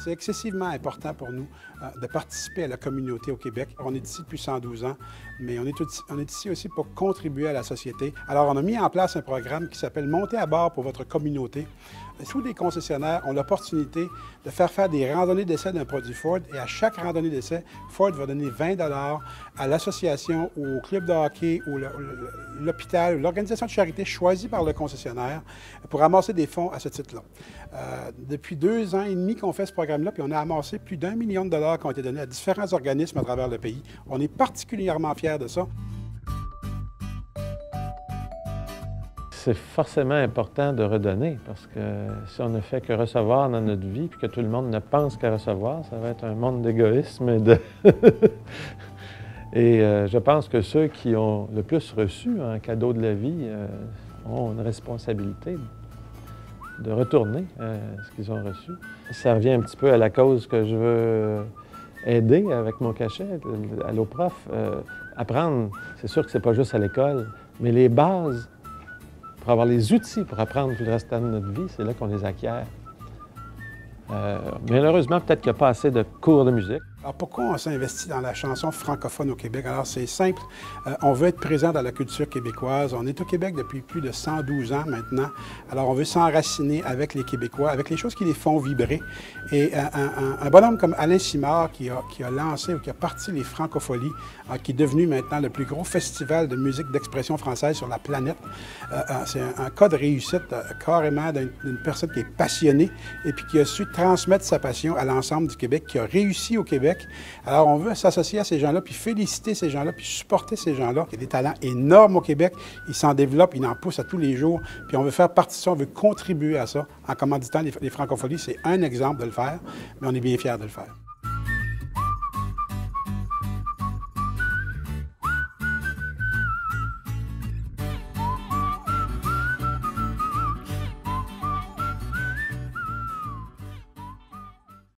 C'est excessivement important pour nous de participer à la communauté au Québec. On est ici depuis 112 ans, mais on est ici aussi pour contribuer à la société. Alors, on a mis en place un programme qui s'appelle « Montez à bord pour votre communauté ». Tous les concessionnaires ont l'opportunité de faire des randonnées d'essai d'un produit Ford et à chaque randonnée d'essai, Ford va donner 20 $ à l'association ou au club de hockey ou l'hôpital ou l'organisation de charité choisie par le concessionnaire pour ramasser des fonds à ce titre-là. Depuis 2 ans et demi qu'on fait ce programme-là, puis on a amassé plus d'1 million de dollars qui ont été donnés à différents organismes à travers le pays. On est particulièrement fiers de ça. C'est forcément important de redonner parce que si on ne fait que recevoir dans notre vie puis que tout le monde ne pense qu'à recevoir, ça va être un monde d'égoïsme et je pense que ceux qui ont le plus reçu un cadeau de la vie ont une responsabilité de retourner ce qu'ils ont reçu. Ça revient un petit peu à la cause que je veux aider avec mon cachet, à l'OPROF. Apprendre, c'est sûr que c'est pas juste à l'école, mais les bases, pour avoir les outils pour apprendre tout le restant de notre vie, c'est là qu'on les acquiert. Malheureusement, peut-être qu'il n'y a pas assez de cours de musique. Alors pourquoi on s'est investi dans la chanson francophone au Québec? Alors c'est simple, on veut être présent dans la culture québécoise. On est au Québec depuis plus de 112 ans maintenant. Alors on veut s'enraciner avec les Québécois, avec les choses qui les font vibrer. Et un bonhomme comme Alain Simard qui a lancé ou qui a parti les Francopholies, qui est devenu maintenant le plus gros festival de musique d'expression française sur la planète. C'est un cas de réussite carrément d'une personne qui est passionnée et puis qui a su transmettre sa passion à l'ensemble du Québec, qui a réussi au Québec. Alors, on veut s'associer à ces gens-là, puis féliciter ces gens-là, puis supporter ces gens-là. Il y a des talents énormes au Québec. Ils s'en développent, ils en poussent à tous les jours. Puis on veut faire partie de ça, on veut contribuer à ça. En commanditant les Francopholies, c'est un exemple de le faire, mais on est bien fiers de le faire.